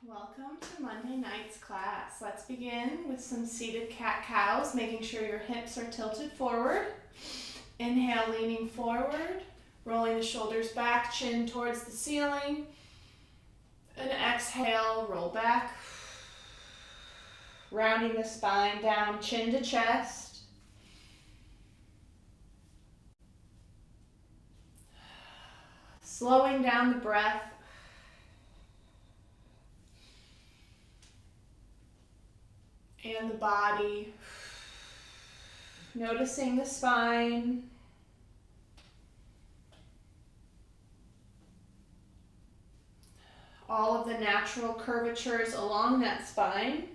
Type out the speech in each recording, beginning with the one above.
Welcome to Monday night's class. Let's begin with some seated cat-cows, making sure your hips are tilted forward. Inhale, leaning forward, rolling the shoulders back, chin towards the ceiling. And exhale, roll back, rounding the spine down, chin to chest. Slowing down the breath. And the body, noticing the spine, all of the natural curvatures along that spine.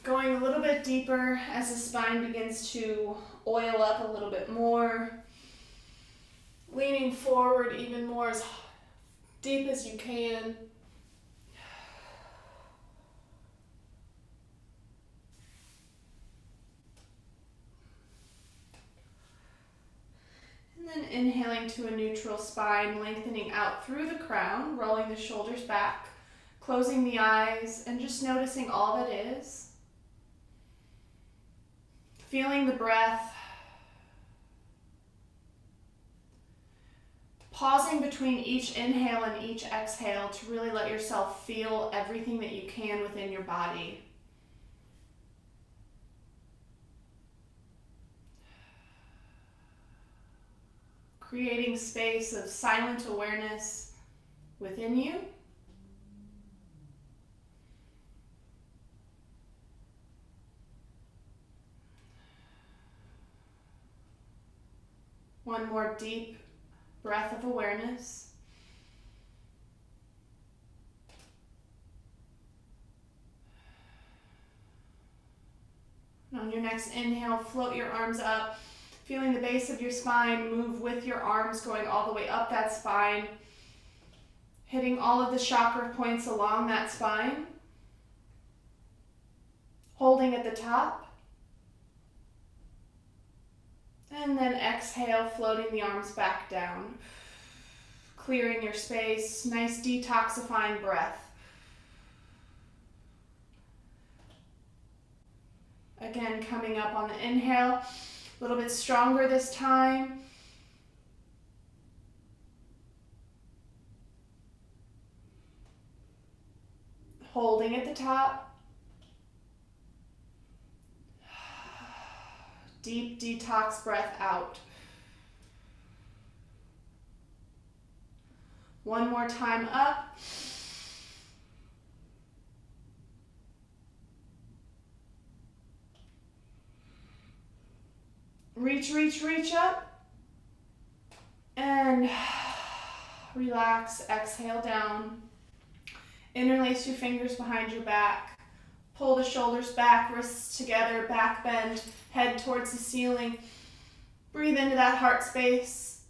Going a little bit deeper as the spine begins to oil up a little bit more. Leaning forward even more, as deep as you can. And then inhaling to a neutral spine, lengthening out through the crown, rolling the shoulders back, closing the eyes, and just noticing all that is. Feeling the breath. Pausing between each inhale and each exhale to really let yourself feel everything that you can within your body. Creating space of silent awareness within you. One more deep breath of awareness. And on your next inhale, float your arms up, feeling the base of your spine move with your arms, going all the way up that spine, hitting all of the chakra points along that spine, holding at the top. And then exhale, floating the arms back down. Clearing your space, nice detoxifying breath. Again, coming up on the inhale, a little bit stronger this time. Holding at the top. Deep detox breath out. One more time up. Reach, reach, reach up. And relax, exhale down. Interlace your fingers behind your back. Pull the shoulders back, wrists together, back bend, head towards the ceiling. Breathe into that heart space.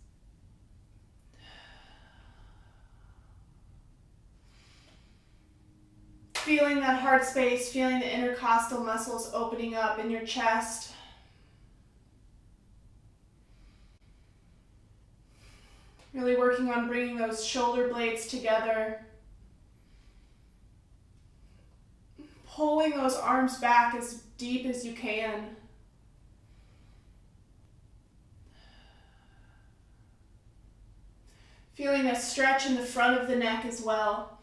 Feeling that heart space, feeling the intercostal muscles opening up in your chest. Really working on bringing those shoulder blades together. Pulling those arms back as deep as you can. Feeling a stretch in the front of the neck as well.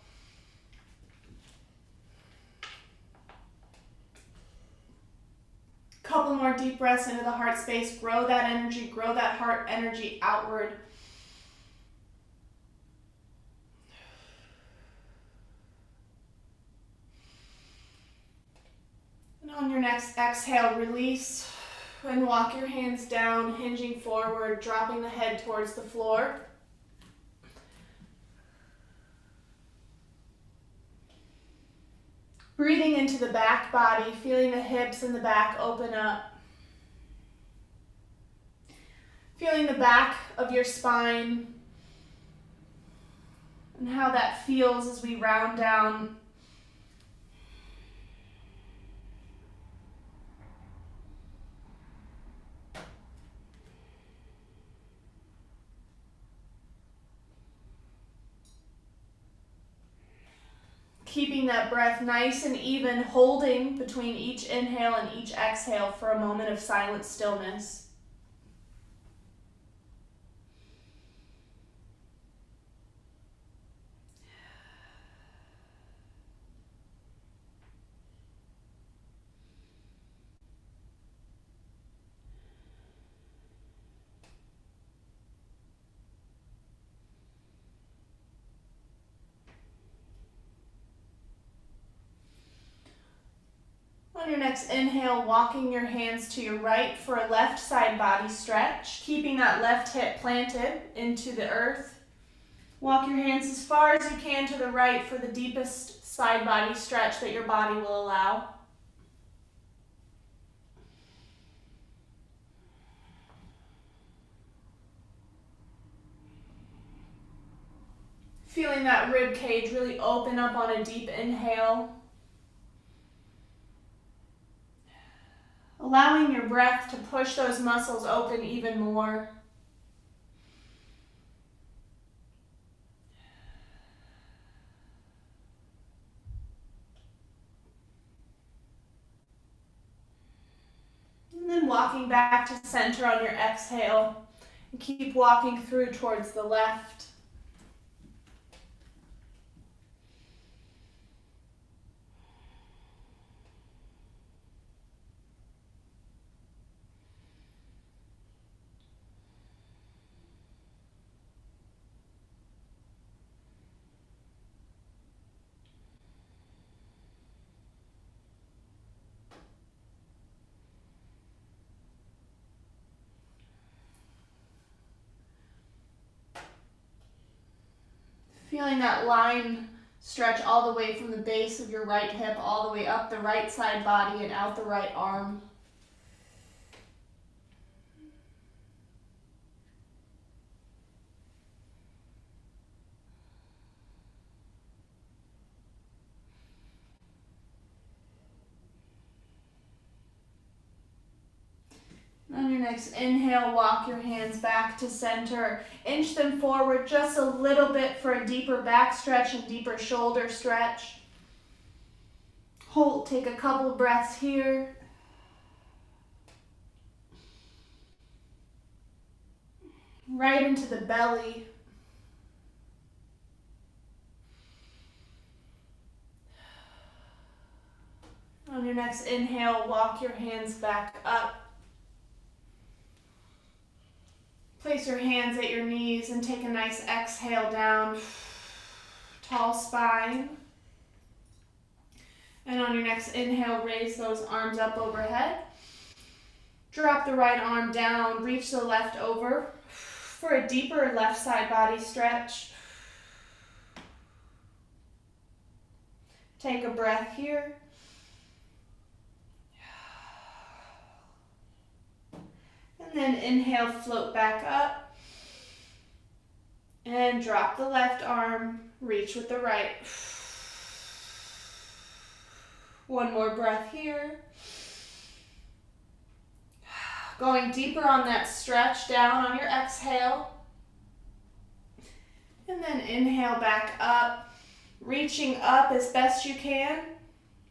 Couple more deep breaths into the heart space. Grow that energy, grow that heart energy outward. And on your next exhale, release and walk your hands down, hinging forward, dropping the head towards the floor. Breathing into the back body, feeling the hips and the back open up. Feeling the back of your spine and how that feels as we round down. Keeping that breath nice and even, holding between each inhale and each exhale for a moment of silent stillness. On your next inhale, walking your hands to your right for a left side body stretch, keeping that left hip planted into the earth. Walk your hands as far as you can to the right for the deepest side body stretch that your body will allow. Feeling that rib cage really open up on a deep inhale. Allowing your breath to push those muscles open even more. And then walking back to center on your exhale. And keep walking through towards the left. Feeling that line stretch all the way from the base of your right hip, all the way up the right side body and out the right arm. On your next inhale, walk your hands back to center. Inch them forward just a little bit for a deeper back stretch and deeper shoulder stretch. Hold, take a couple breaths here. Right into the belly. On your next inhale, walk your hands back up. Place your hands at your knees and take a nice exhale down. Tall spine. And on your next inhale, raise those arms up overhead. Drop the right arm down, reach the left over for a deeper left side body stretch. Take a breath here. And then inhale, float back up. And drop the left arm, reach with the right. One more breath here. Going deeper on that stretch, down on your exhale. And then inhale back up, reaching up as best you can.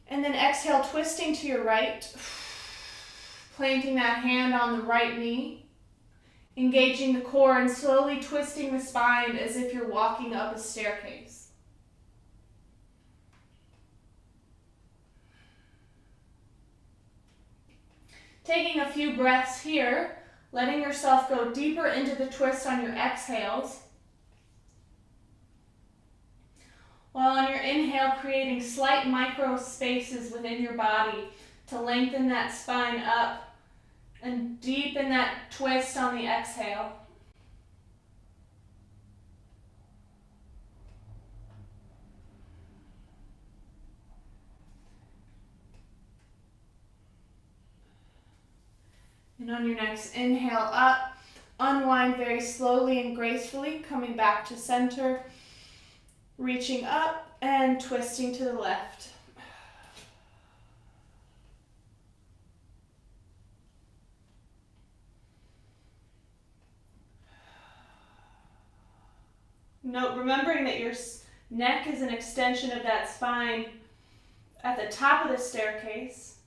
And then exhale, twisting to your right. Planting that hand on the right knee, engaging the core and slowly twisting the spine as if you're walking up a staircase. Taking a few breaths here, letting yourself go deeper into the twist on your exhales. While on your inhale, creating slight micro spaces within your body to lengthen that spine up and deepen that twist on the exhale. And on your next inhale up, unwind very slowly and gracefully, coming back to center, reaching up and twisting to the left. Note, remembering that your Neck is an extension of that spine at the top of the staircase.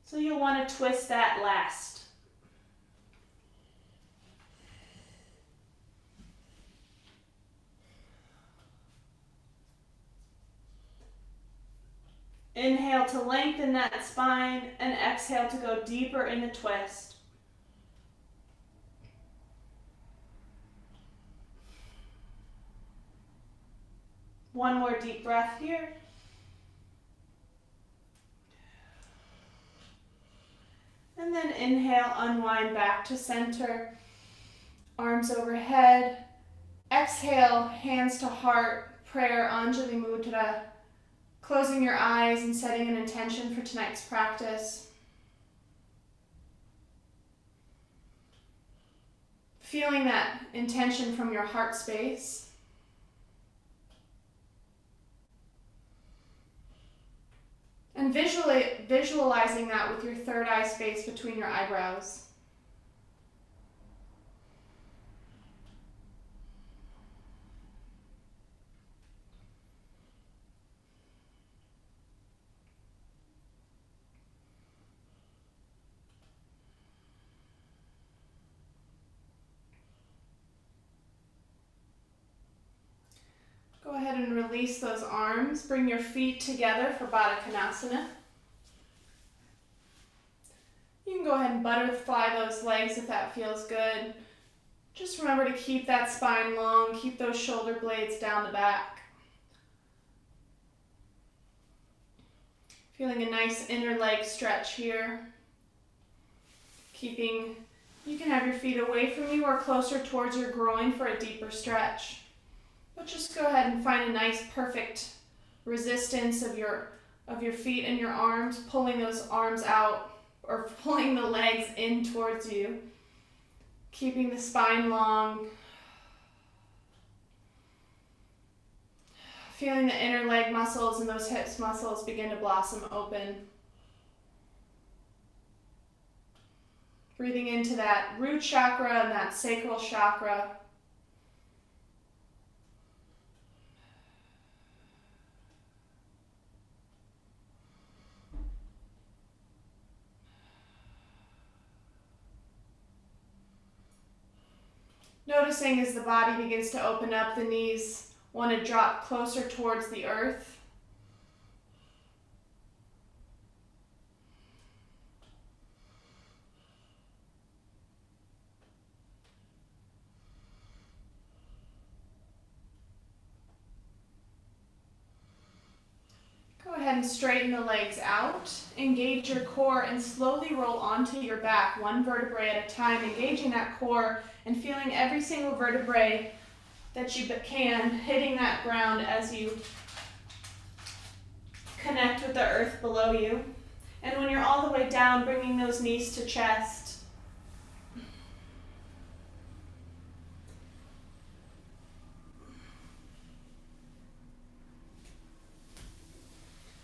So you'll want to twist that last. Inhale to lengthen that spine and exhale to go deeper in the twist. One more deep breath here. And then inhale, unwind back to center. Arms overhead. Exhale, hands to heart, prayer, Anjali Mudra. Closing your eyes and setting an intention for tonight's practice. Feeling that intention from your heart space. And visualizing that with your third eye space between your eyebrows. Go ahead and release those arms. Bring your feet together for Baddha Konasana. You can go ahead and butterfly those legs if that feels good. Just remember to keep that spine long, keep those shoulder blades down the back. Feeling a nice inner leg stretch here. You can have your feet away from you or closer towards your groin for a deeper stretch. But just go ahead and find a nice, perfect resistance of your feet and your arms, pulling those arms out or pulling the legs in towards you, keeping the spine long. Feeling the inner leg muscles and those hips muscles begin to blossom open. Breathing into that root chakra and that sacral chakra. Noticing as the body begins to open up, the knees want to drop closer towards the earth. Go ahead and straighten the legs out. Engage your core and slowly roll onto your back, one vertebrae at a time, engaging that core and feeling every single vertebrae that you can, hitting that ground as you connect with the earth below you. And when you're all the way down, bringing those knees to chest.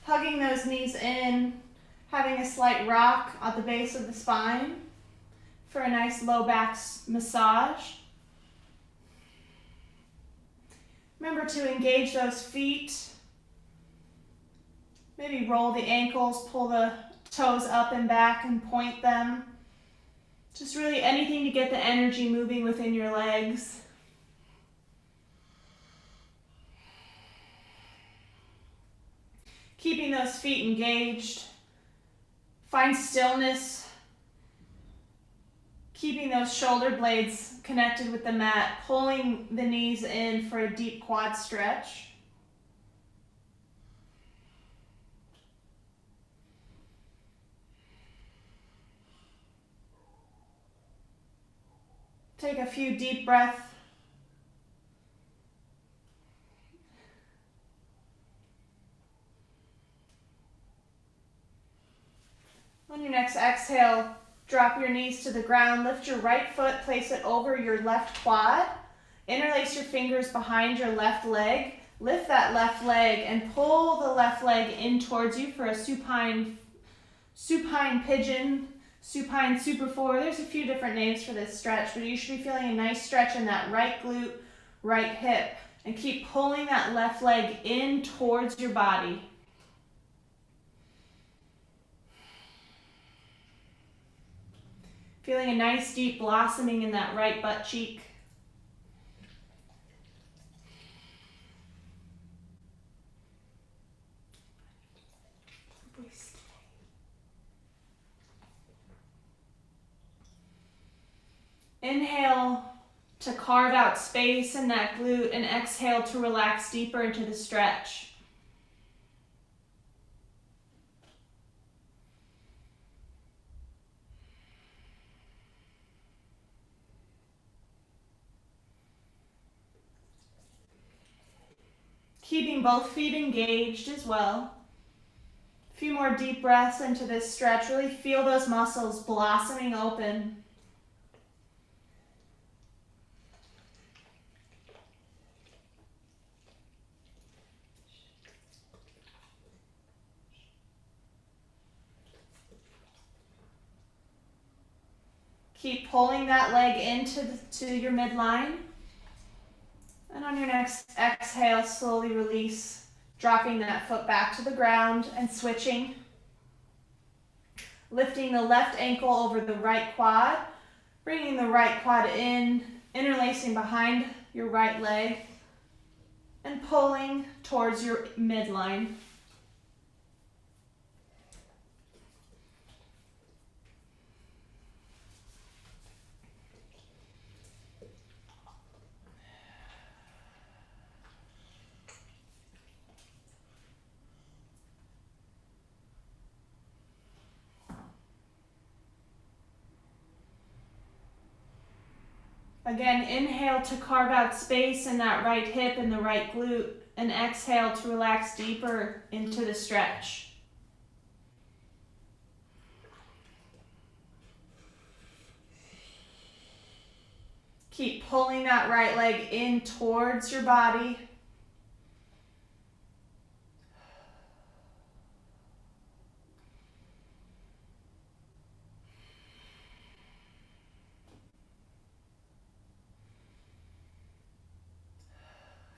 Hugging those knees in, having a slight rock at the base of the spine for a nice low back massage. Remember to engage those feet. Maybe roll the ankles, pull the toes up and back and point them. Just really anything to get the energy moving within your legs. Keeping those feet engaged. Find stillness. Keeping those shoulder blades connected with the mat, pulling the knees in for a deep quad stretch. Take a few deep breaths. On your next exhale, drop your knees to the ground, lift your right foot, place it over your left quad, interlace your fingers behind your left leg, lift that left leg and pull the left leg in towards you for a supine pigeon, supine super four. There's a few different names for this stretch, but you should be feeling a nice stretch in that right glute, right hip. And keep pulling that left leg in towards your body. Feeling a nice deep blossoming in that right butt cheek. Inhale to carve out space in that glute, and exhale to relax deeper into the stretch. Keeping both feet engaged as well. A few more deep breaths into this stretch. Really feel those muscles blossoming open. Keep pulling that leg into your midline. And on your next exhale, slowly release, dropping that foot back to the ground and switching. Lifting the left ankle over the right quad, bringing the right quad in, interlacing behind your right leg, and pulling towards your midline. Again, inhale to carve out space in that right hip and the right glute, and exhale to relax deeper into the stretch. Keep pulling that right leg in towards your body.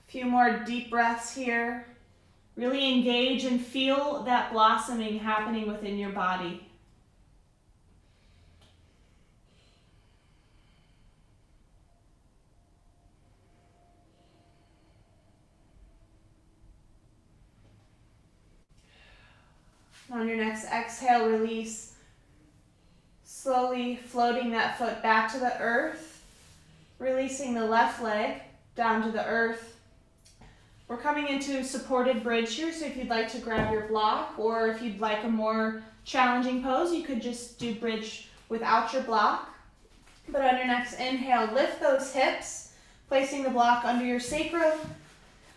Few more deep breaths here. Really engage and feel that blossoming happening within your body. On your next exhale, release. Slowly floating that foot back to the earth. Releasing the left leg down to the earth. We're coming into supported bridge here, so if you'd like to grab your block, or if you'd like a more challenging pose, you could just do bridge without your block. But on your next inhale, lift those hips, placing the block under your sacrum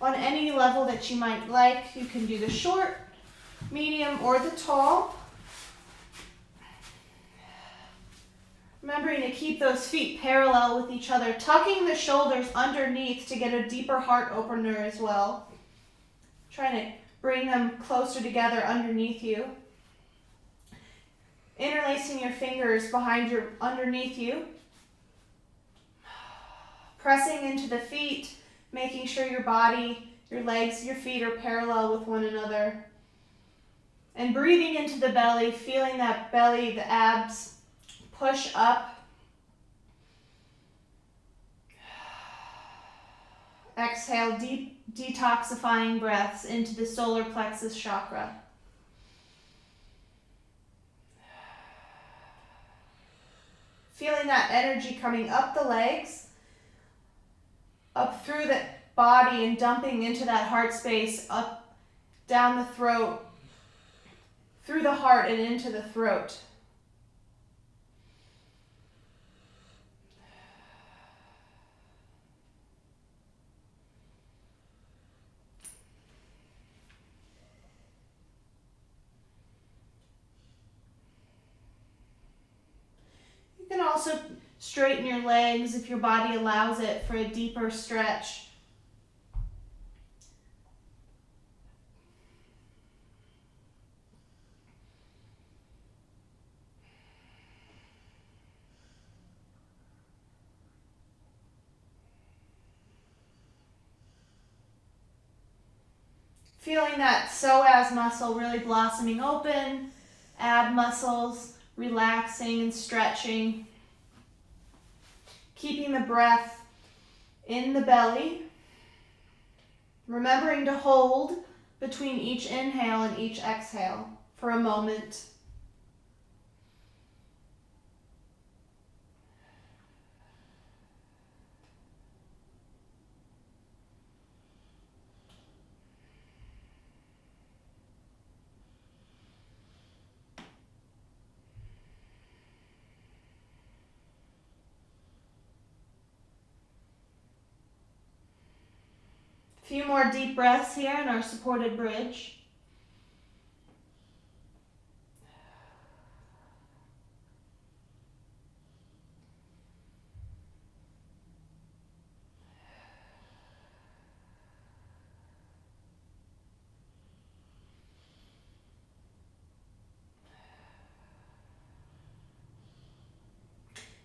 on any level that you might like. You can do the short, medium, or the tall. Remembering to keep those feet parallel with each other, tucking the shoulders underneath to get a deeper heart opener as well. Trying to bring them closer together underneath you. Interlacing your fingers underneath you. Pressing into the feet, making sure your body, your legs, your feet are parallel with one another. And breathing into the belly, feeling that belly, the abs, push up. Exhale, deep detoxifying breaths into the solar plexus chakra. Feeling that energy coming up the legs, up through the body and dumping into that heart space, up, down the throat, through the heart and into the throat. You can also straighten your legs if your body allows it for a deeper stretch. Feeling that psoas muscle really blossoming open, ab muscles relaxing and stretching. Keeping the breath in the belly. Remembering to hold between each inhale and each exhale for a moment. A few more deep breaths here in our supported bridge.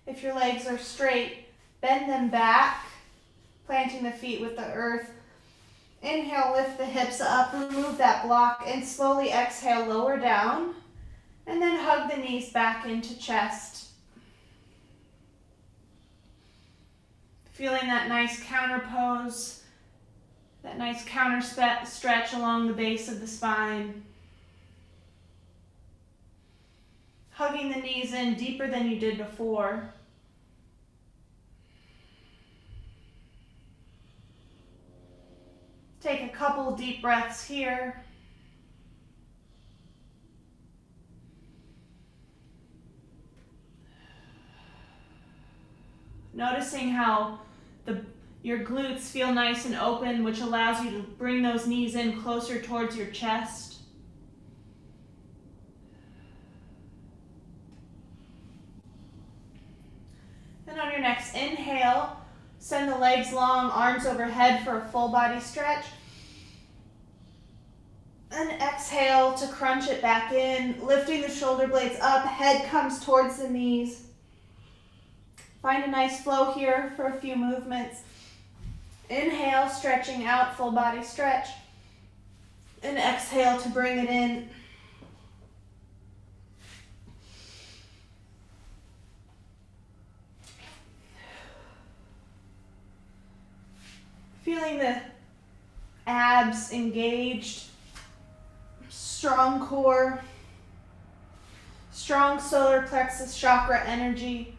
If your legs are straight, bend them back, planting the feet with the earth. Inhale, lift the hips up, remove that block, and slowly exhale, lower down, and then hug the knees back into chest. Feeling that nice counter pose, that nice counter stretch along the base of the spine. Hugging the knees in deeper than you did before. Take a couple deep breaths here. Noticing how your glutes feel nice and open, which allows you to bring those knees in closer towards your chest. And on your next inhale, send the legs long, arms overhead for a full body stretch. And exhale to crunch it back in, lifting the shoulder blades up, head comes towards the knees. Find a nice flow here for a few movements. Inhale, stretching out, full body stretch. And exhale to bring it in. Feeling the abs engaged, strong core, strong solar plexus chakra energy.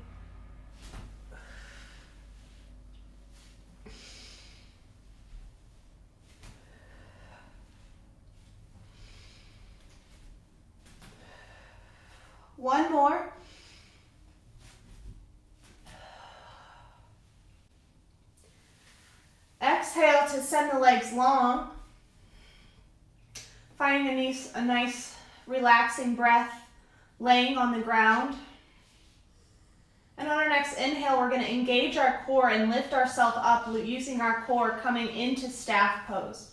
One more. Exhale to send the legs long. Finding a nice relaxing breath laying on the ground. And on our next inhale, we're going to engage our core and lift ourselves up using our core coming into staff pose.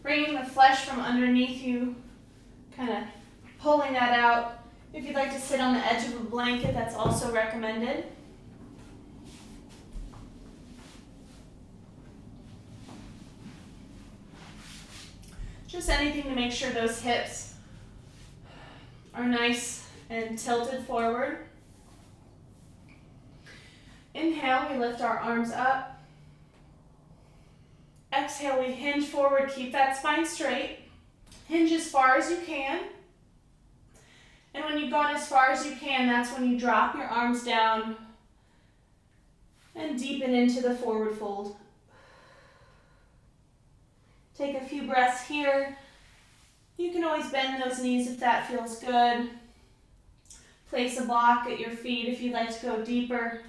Bringing the flesh from underneath you, kind of pulling that out. If you'd like to sit on the edge of a blanket, that's also recommended. Just anything to make sure those hips are nice and tilted forward. Inhale, we lift our arms up. Exhale, we hinge forward, keep that spine straight. Hinge as far as you can. And when you've gone as far as you can, that's when you drop your arms down and deepen into the forward fold. Take a few breaths here. You can always bend those knees if that feels good. Place a block at your feet if you'd like to go deeper.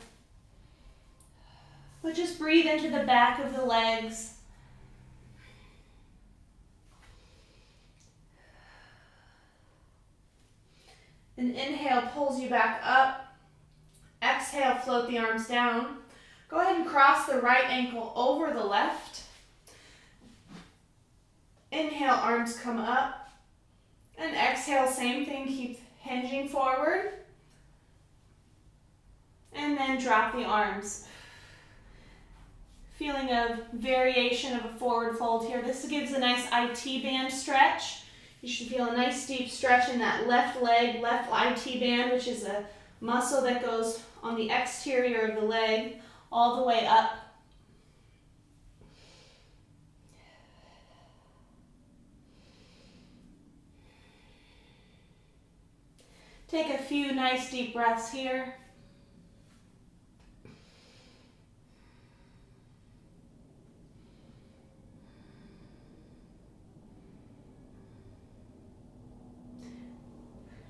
But just breathe into the back of the legs. An inhale pulls you back up. Exhale, float the arms down. Go ahead and cross the right ankle over the left. Inhale, arms come up. And exhale, same thing, keep hinging forward. And then drop the arms. Feeling a variation of a forward fold here. This gives a nice IT band stretch. You should feel a nice deep stretch in that left leg, left IT band, which is a muscle that goes on the exterior of the leg all the way up. Take a few nice deep breaths here.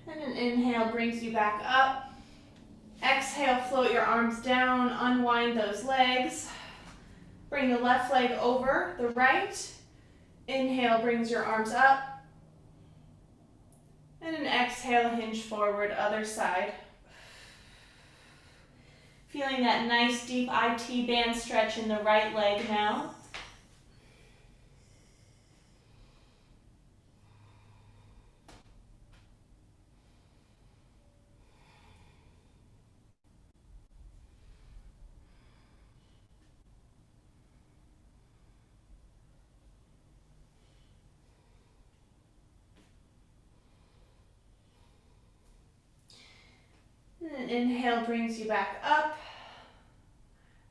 And an inhale brings you back up. Exhale, float your arms down, unwind those legs. Bring the left leg over the right. Inhale brings your arms up. And an exhale, hinge forward, other side. Feeling that nice deep IT band stretch in the right leg now. And inhale brings you back up.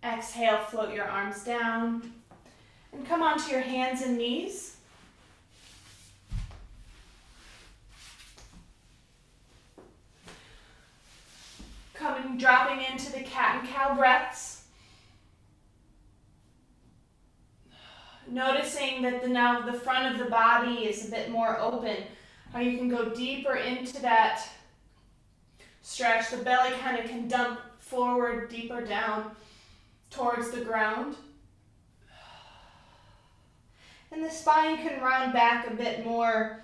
Exhale, float your arms down. And come onto your hands and knees. Dropping into the cat and cow breaths. Noticing that now the front of the body is a bit more open. How you can go deeper into that stretch. The belly kind of can dump forward, deeper down towards the ground. And the spine can round back a bit more,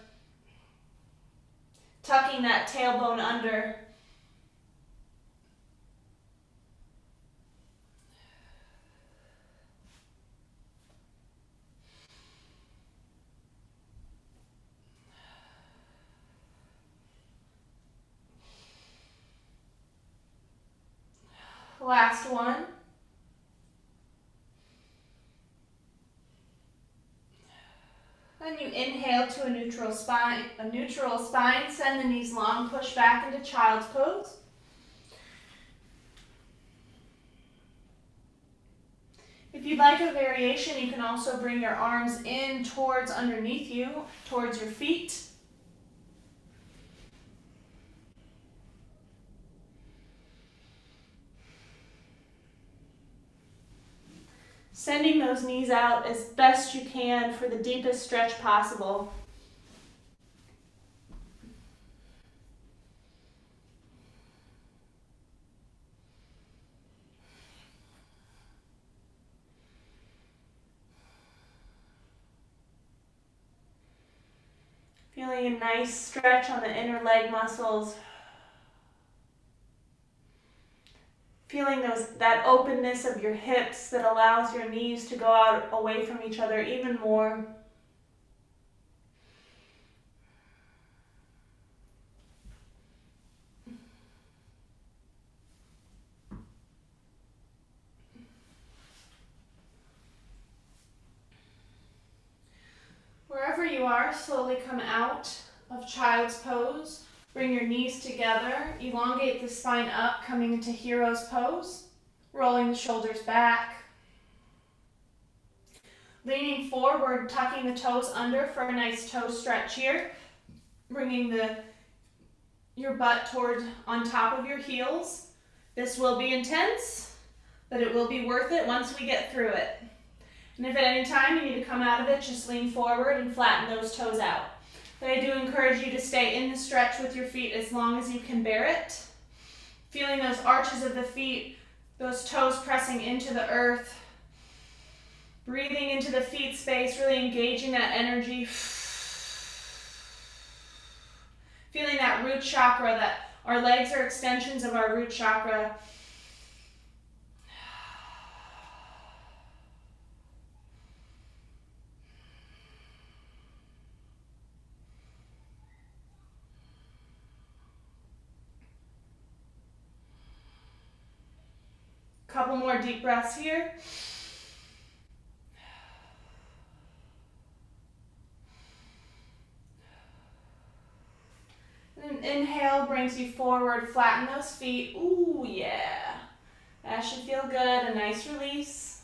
tucking that tailbone under. Last one. And you inhale to a neutral spine. Send the knees long, push back into child's pose. If you'd like a variation, you can also bring your arms in towards underneath you, towards your feet. Sending those knees out as best you can for the deepest stretch possible. Feeling a nice stretch on the inner leg muscles. Feeling that openness of your hips that allows your knees to go out away from each other even more. Wherever you are, slowly come out of child's pose. Bring your knees together, elongate the spine up, coming into hero's pose, rolling the shoulders back. Leaning forward, tucking the toes under for a nice toe stretch here. Bringing your butt on top of your heels. This will be intense, but it will be worth it once we get through it. And if at any time you need to come out of it, just lean forward and flatten those toes out. But I do encourage you to stay in the stretch with your feet as long as you can bear it. Feeling those arches of the feet, those toes pressing into the earth. Breathing into the feet space, really engaging that energy. Feeling that root chakra, that our legs are extensions of our root chakra. couple more deep breaths here. And inhale brings you forward, flatten those feet. Ooh, yeah. That should feel good, a nice release.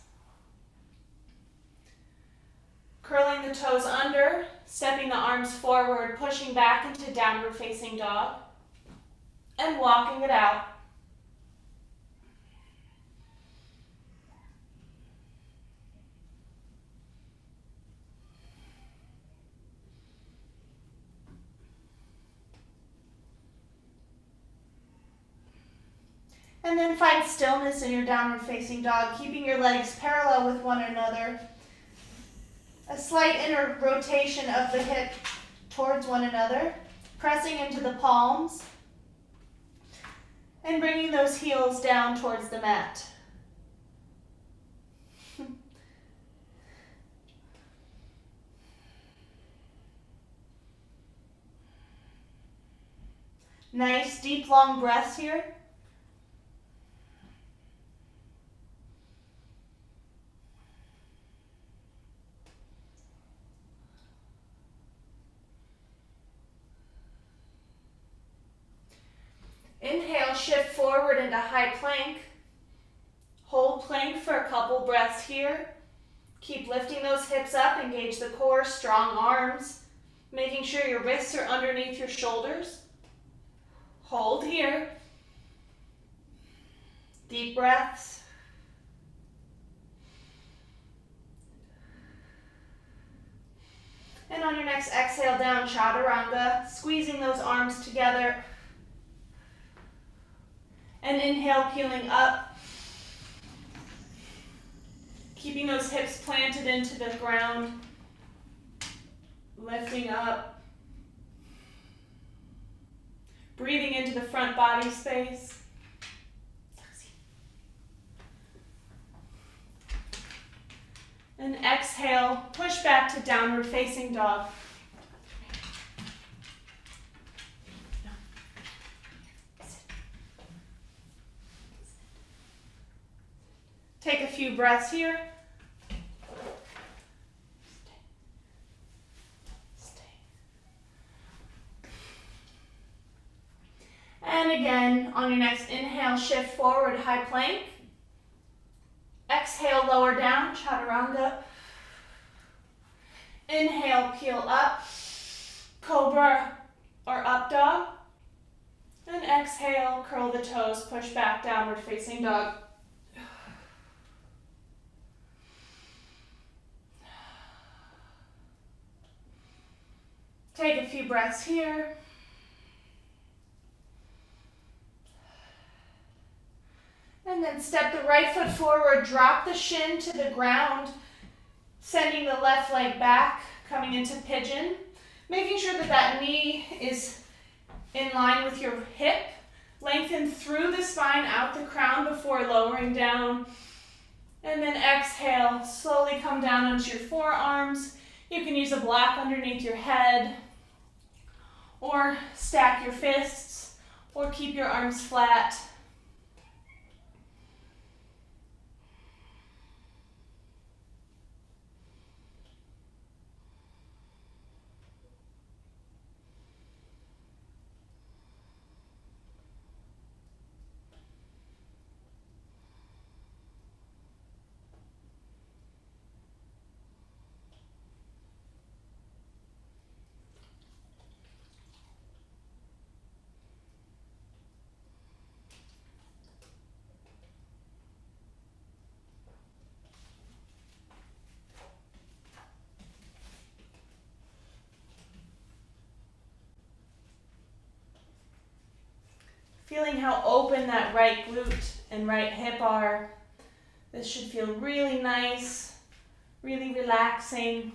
Curling the toes under, stepping the arms forward, pushing back into downward facing dog, and walking it out. And then find stillness in your downward facing dog, keeping your legs parallel with one another. A slight inner rotation of the hip towards one another, pressing into the palms, and bringing those heels down towards the mat. Nice, deep, long breaths here. Inhale, shift forward into high plank. Hold plank for a couple breaths here. Keep lifting those hips up, engage the core, strong arms, making sure your wrists are underneath your shoulders. Hold here. Deep breaths. And on your next exhale down, chaturanga, squeezing those arms together. And inhale, peeling up. Keeping those hips planted into the ground. Lifting up. Breathing into the front body space. And exhale, push back to downward facing dog. Take a few breaths here. And again, on your next inhale, shift forward, high plank. Exhale, lower down, chaturanga. Inhale, peel up, cobra or up dog. And exhale, curl the toes, push back, downward facing dog. Take a few breaths here. And then step the right foot forward, drop the shin to the ground, sending the left leg back, coming into pigeon. Making sure that that knee is in line with your hip. Lengthen through the spine, out the crown before lowering down. And then exhale, slowly come down onto your forearms. You can use a block underneath your head, or stack your fists, or keep your arms flat. Feeling how open that right glute and right hip are. This should feel really nice, really relaxing.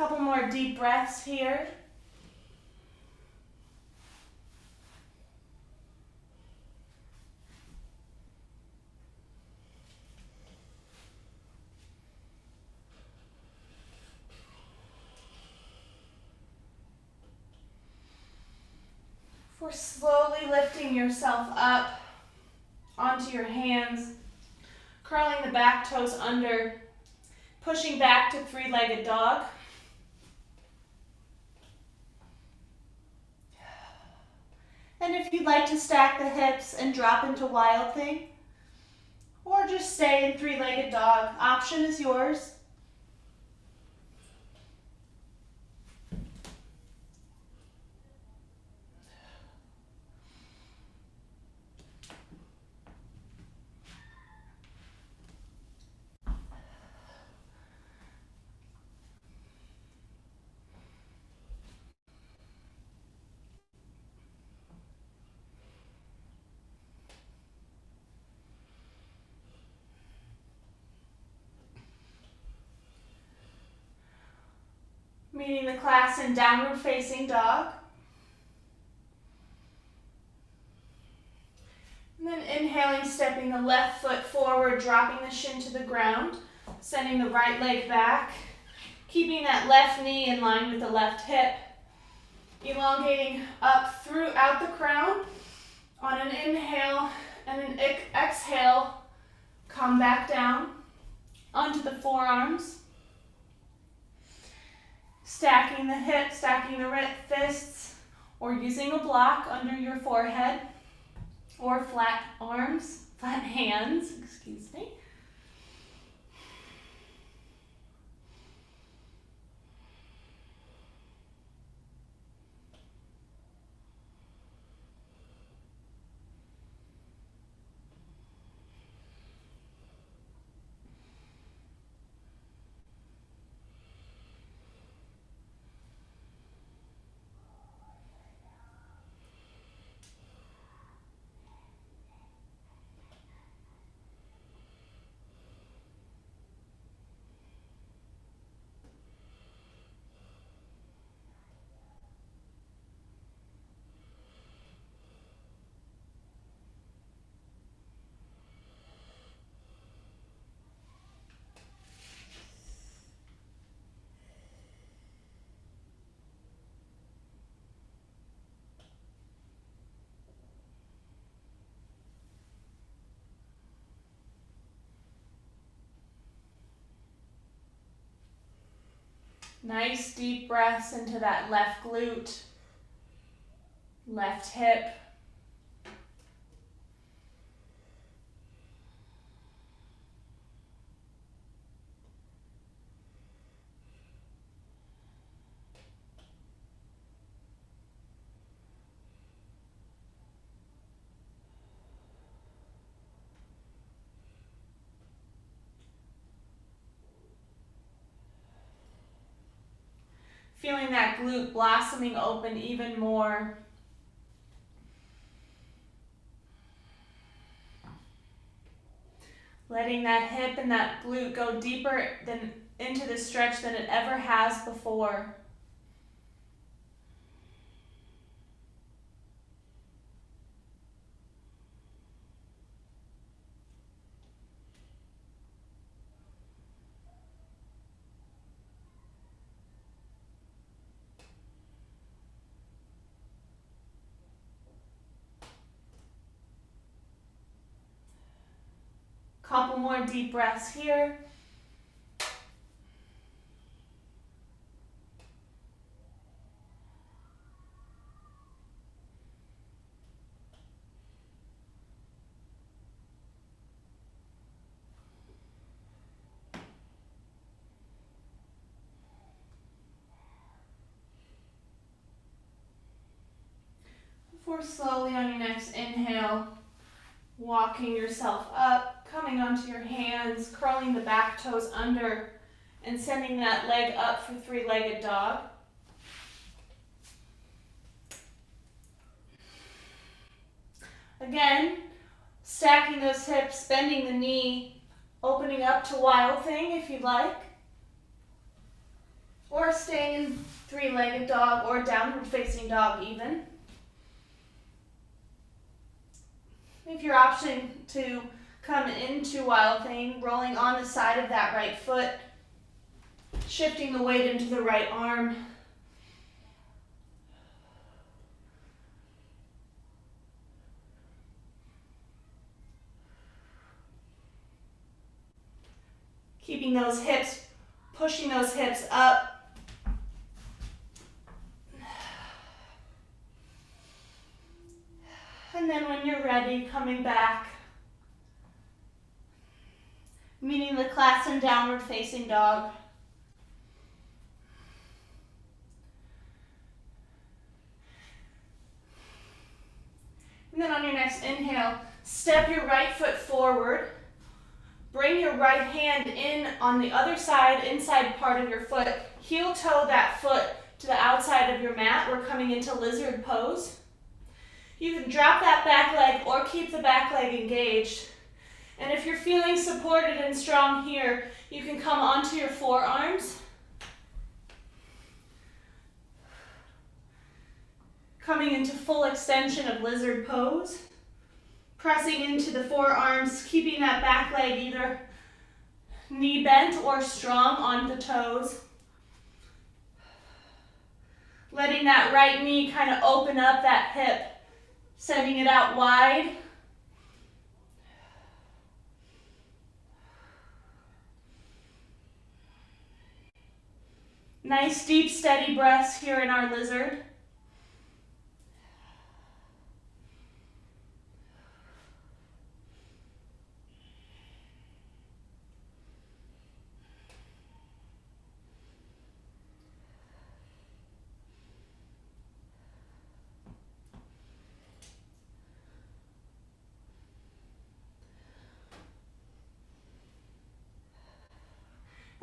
Couple more deep breaths here. We're slowly lifting yourself up onto your hands, curling the back toes under, pushing back to three-legged dog. And if you'd like to stack the hips and drop into Wild Thing, or just stay in three-legged dog, option is yours. Meeting the class in downward facing dog. And then inhaling, stepping the left foot forward, dropping the shin to the ground, sending the right leg back, keeping that left knee in line with the left hip, elongating up throughout the crown. On an inhale and an exhale, come back down onto the forearms. Stacking the hips, stacking the fists, or using a block under your forehead, or flat arms, flat hands, excuse me. Nice deep breaths into that left glute, left hip. Feeling that glute blossoming open even more. Letting that hip and that glute go deeper into the stretch than it ever has before. Couple more deep breaths here. Before slowly on your next inhale, walking yourself up, coming onto your hands, curling the back toes under, and sending that leg up for three-legged dog. Again, stacking those hips, bending the knee, opening up to Wild Thing if you'd like. or staying in three-legged dog or downward facing dog even. If you're opting to come into Wild Thing, rolling on the side of that right foot, shifting the weight into the right arm. Keeping those hips, pushing those hips up. And then when you're ready, coming back, meeting the class in downward facing dog. And then on your next inhale, step your right foot forward. Bring your right hand in on the other side, inside part of your foot. Heel toe that foot to the outside of your mat. We're coming into lizard pose. You can drop that back leg or keep the back leg engaged. And if you're feeling supported and strong here, you can come onto your forearms. Coming into full extension of lizard pose. Pressing into the forearms, keeping that back leg either knee bent or strong on the toes. Letting that right knee kind of open up that hip, sending it out wide. Nice deep steady breaths here in our lizard.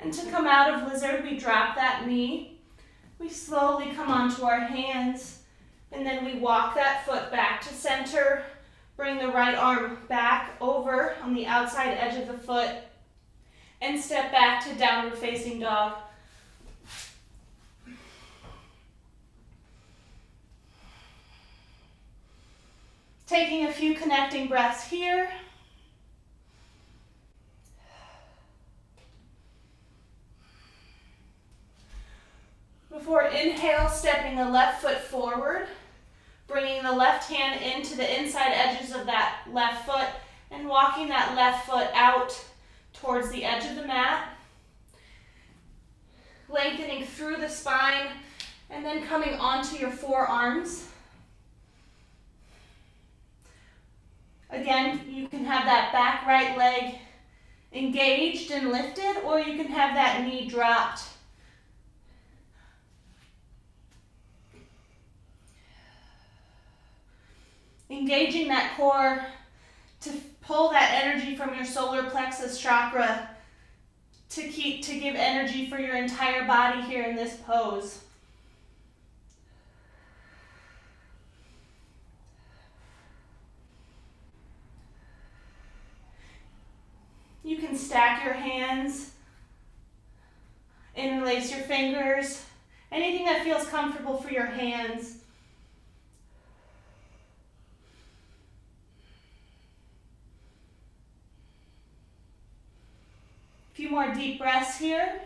And to come out of lizard, we drop that knee. We slowly come onto our hands, and then we walk that foot back to center. Bring the right arm back over on the outside edge of the foot, and step back to downward facing dog. Taking a few connecting breaths here. Before inhale, stepping the left foot forward, bringing the left hand into the inside edges of that left foot and walking that left foot out towards the edge of the mat. Lengthening through the spine and then coming onto your forearms. Again, you can have that back right leg engaged and lifted, or you can have that knee dropped. Engaging that core to pull that energy from your solar plexus chakra to give energy for your entire body here in this pose. You can stack your hands, interlace your fingers, anything that feels comfortable for your hands. A few more deep breaths here.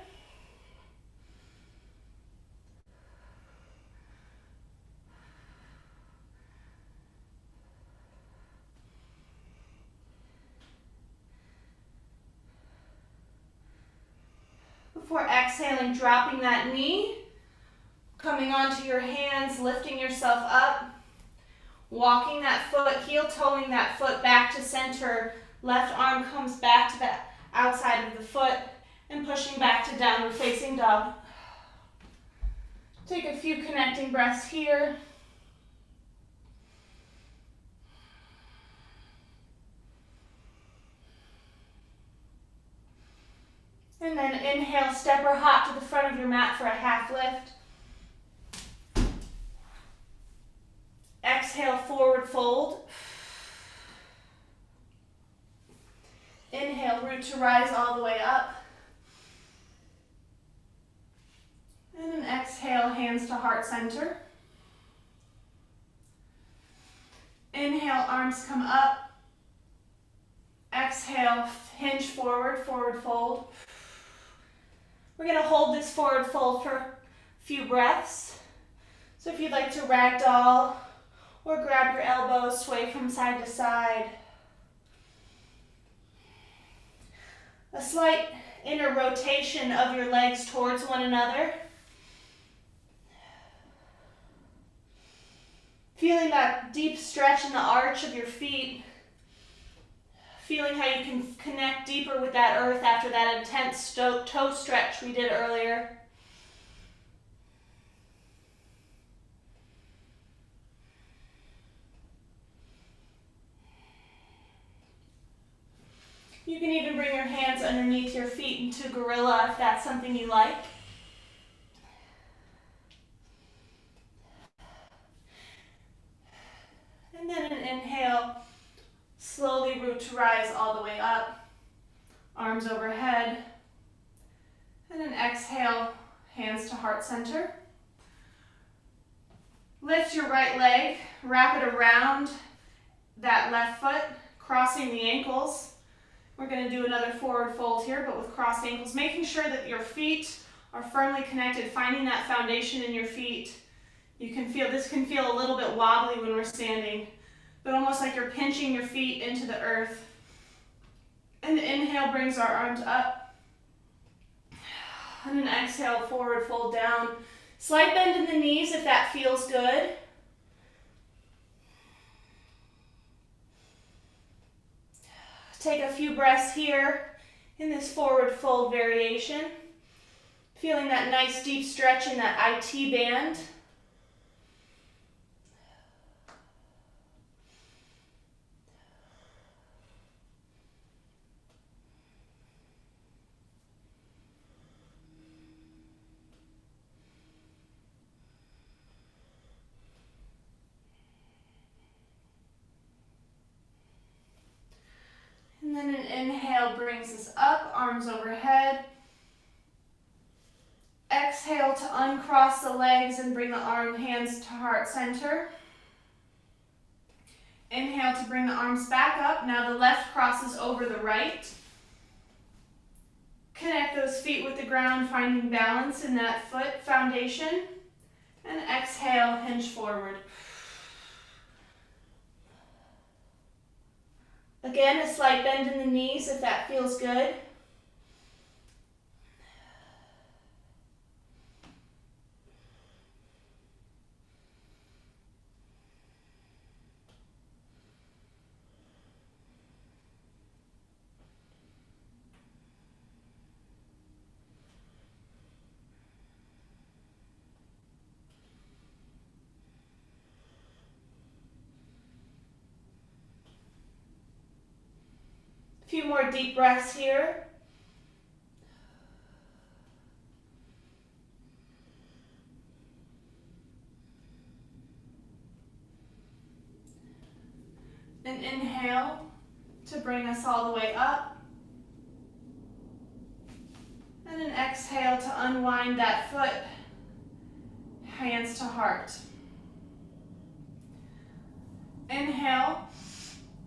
Before exhaling, dropping that knee, coming onto your hands, lifting yourself up, walking that foot, heel toeing that foot back to center, left arm comes back to the outside of the foot, and pushing back to downward facing dog. Take a few connecting breaths here. And then inhale, step or hop to the front of your mat for a half lift. Exhale, forward fold. Inhale, root to rise all the way up. And then exhale, hands to heart center. Inhale, arms come up. Exhale, hinge forward, forward fold. We're going to hold this forward fold for a few breaths. So if you'd like to ragdoll or grab your elbows, sway from side to side. A slight inner rotation of your legs towards one another. Feeling that deep stretch in the arch of your feet. Feeling how you can connect deeper with that earth after that intense toe stretch we did earlier. You can even bring your hands underneath your feet into gorilla if that's something you like. And then an inhale, slowly root to rise all the way up, arms overhead. And an exhale, hands to heart center. Lift your right leg, wrap it around that left foot, crossing the ankles. We're going to do another forward fold here, but with crossed ankles, making sure that your feet are firmly connected, finding that foundation in your feet. You can feel, this can feel a little bit wobbly when we're standing, but almost like you're pinching your feet into the earth. And the inhale brings our arms up. And an exhale, forward fold down. Slight bend in the knees if that feels good. Take a few breaths here in this forward fold variation. Feeling that nice deep stretch in that IT band. And then an inhale brings us up, arms overhead. Exhale to uncross the legs and bring the hands to heart center. Inhale to bring the arms back up. Now the left crosses over the right. Connect those feet with the ground, finding balance in that foot foundation. And exhale, hinge forward. Again, a slight bend in the knees if that feels good. A few more deep breaths here. And inhale to bring us all the way up. And an exhale to unwind that foot, hands to heart. Inhale,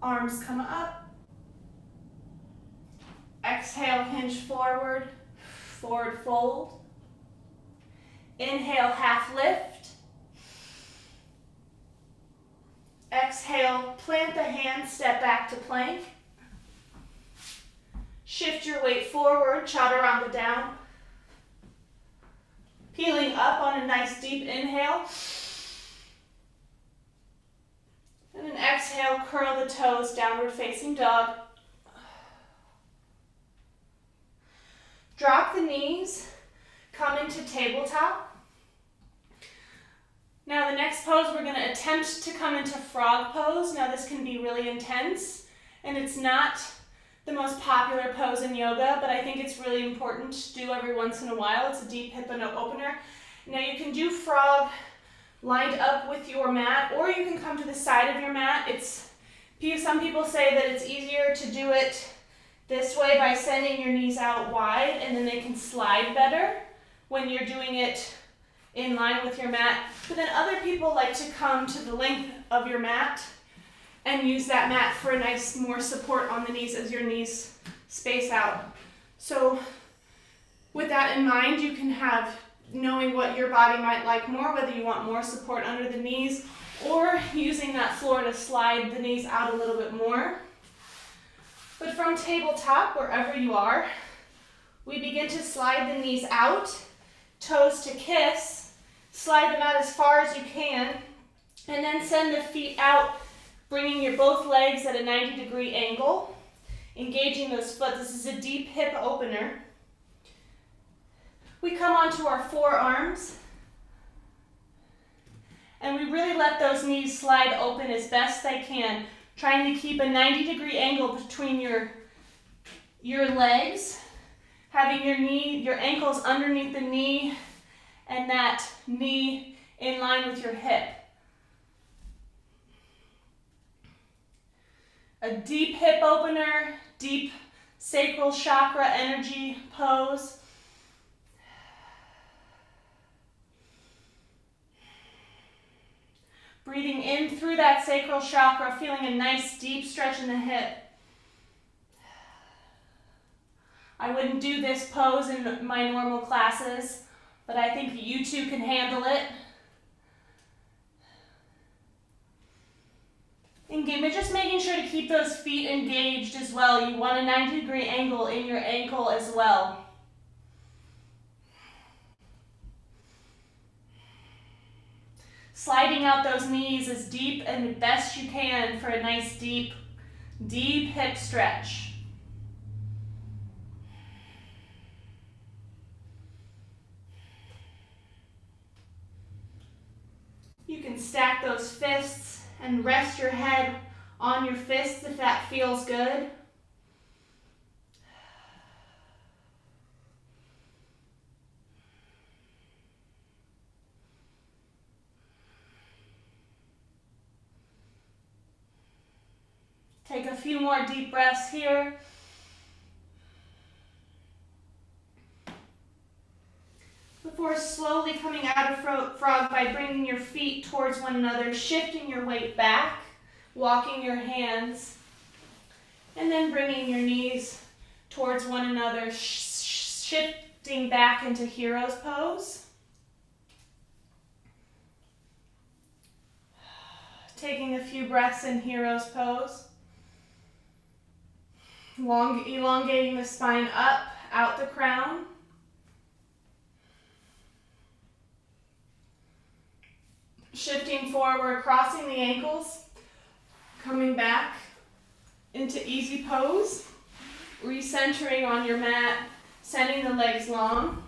arms come up. Exhale, hinge forward, forward fold. Inhale, half lift. Exhale, plant the hands, step back to plank. Shift your weight forward, chaturanga down. Peeling up on a nice deep inhale. And an exhale, curl the toes, downward facing dog. Drop the knees, come into tabletop. Now the next pose, we're going to attempt to come into frog pose. Now this can be really intense, and it's not the most popular pose in yoga, but I think it's really important to do every once in a while. It's a deep hip opener. Now you can do frog lined up with your mat, or you can come to the side of your mat. Some people say that it's easier to do it this way by sending your knees out wide, and then they can slide better. when you're doing it in line with your mat. But then other people like to come to the length of your mat and use that mat for a nice more support on the knees as your knees space out. So with that in mind, you can have, knowing what your body might like more, whether you want more support under the knees or using that floor to slide the knees out a little bit more. But from tabletop, wherever you are, we begin to slide the knees out, toes to kiss, slide them out as far as you can, and then send the feet out, bringing your both legs at a 90-degree angle, engaging those foot. This is a deep hip opener. We come onto our forearms, and we really let those knees slide open as best they can, trying to keep a 90-degree angle between your legs, having your ankles underneath the knee, and that knee in line with your hip. A deep hip opener, deep sacral chakra energy pose. Breathing in through that sacral chakra, feeling a nice deep stretch in the hip. I wouldn't do this pose in my normal classes, but I think that you two can handle it. But just making sure to keep those feet engaged as well. You want a 90-degree angle in your ankle as well. Sliding out those knees as deep and best you can for a nice deep hip stretch. You can stack those fists and rest your head on your fists if that feels good. Take a few more deep breaths here. Before slowly coming out of frog by bringing your feet towards one another, shifting your weight back, walking your hands, and then bringing your knees towards one another, shifting back into hero's pose. Taking a few breaths in hero's pose. Elongating the spine up, out the crown. Shifting forward, crossing the ankles, coming back into easy pose, recentering on your mat, sending the legs long,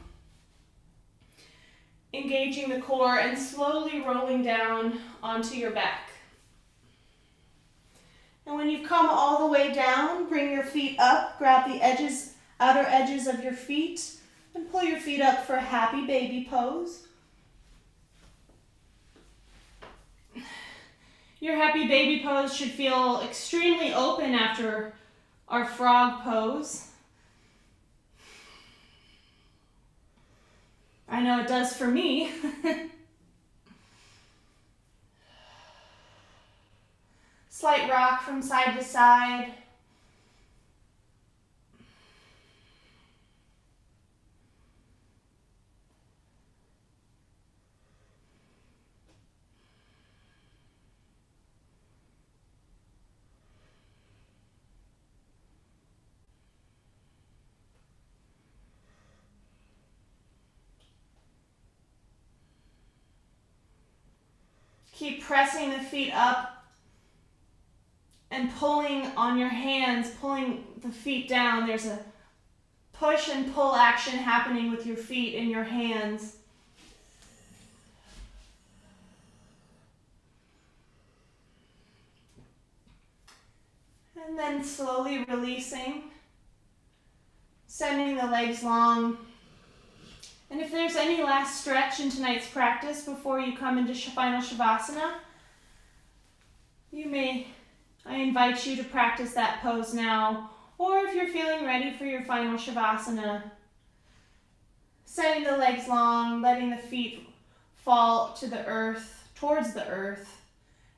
engaging the core, and slowly rolling down onto your back. And when you've come all the way down, bring your feet up, grab the edges, outer edges of your feet, and pull your feet up for a happy baby pose. Your happy baby pose should feel extremely open after our frog pose. I know it does for me. Slight rock from side to side. Keep pressing the feet up and pulling on your hands, pulling the feet down. There's a push and pull action happening with your feet and your hands. And then slowly releasing, sending the legs long. And if there's any last stretch in tonight's practice before you come into final Shavasana, I invite you to practice that pose now, or if you're feeling ready for your final Shavasana, Extending the legs long, letting the feet fall to the earth, towards the earth,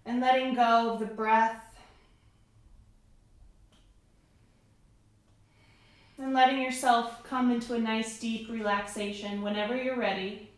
and letting go of the breath. And letting yourself come into a nice deep relaxation whenever you're ready.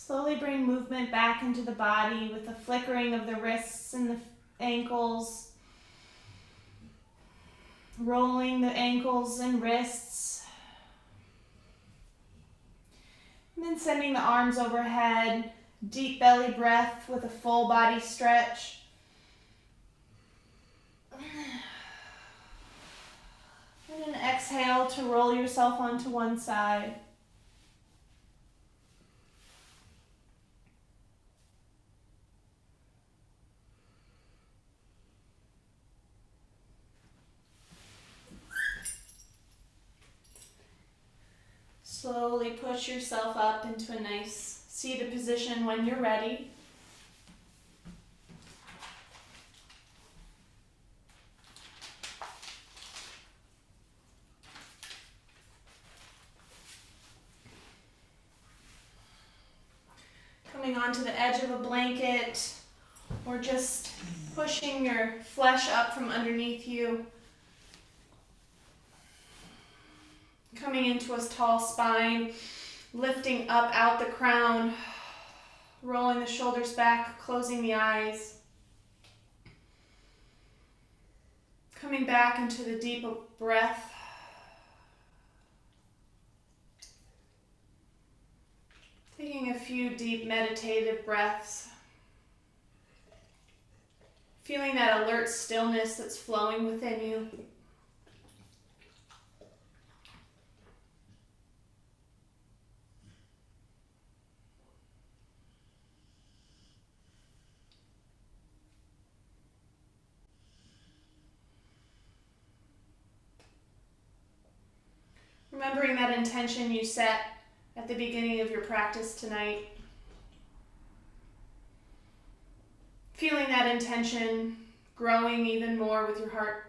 Slowly bring movement back into the body with the flickering of the wrists and the ankles. Rolling the ankles and wrists. And then sending the arms overhead. Deep belly breath with a full body stretch. And an exhale to roll yourself onto one side. Slowly push yourself up into a nice seated position when you're ready. Coming onto the edge of a blanket or just pushing your flesh up from underneath you. Coming into a tall spine, lifting up out the crown, rolling the shoulders back, closing the eyes. Coming back into the deep breath. Taking a few deep meditative breaths. Feeling that alert stillness that's flowing within you. Remembering that intention you set at the beginning of your practice tonight. Feeling that intention growing even more with your heart.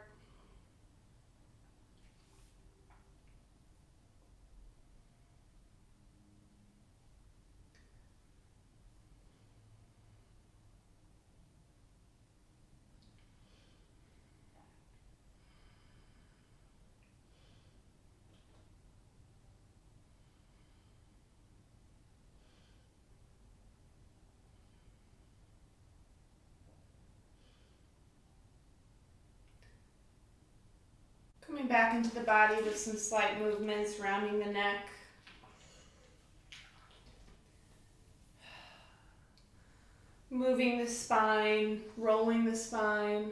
Coming back into the body with some slight movements, rounding the neck. Moving the spine, rolling the spine.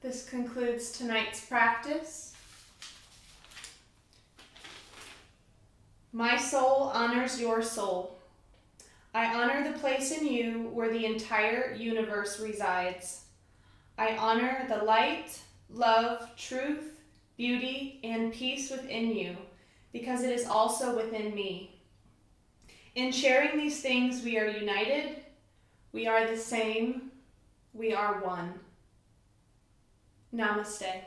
This concludes tonight's practice. My soul honors your soul. I honor the place in you where the entire universe resides. I honor the light, love, truth, beauty, and peace within you, because it is also within me. In sharing these things, we are united, we are the same, we are one. Namaste.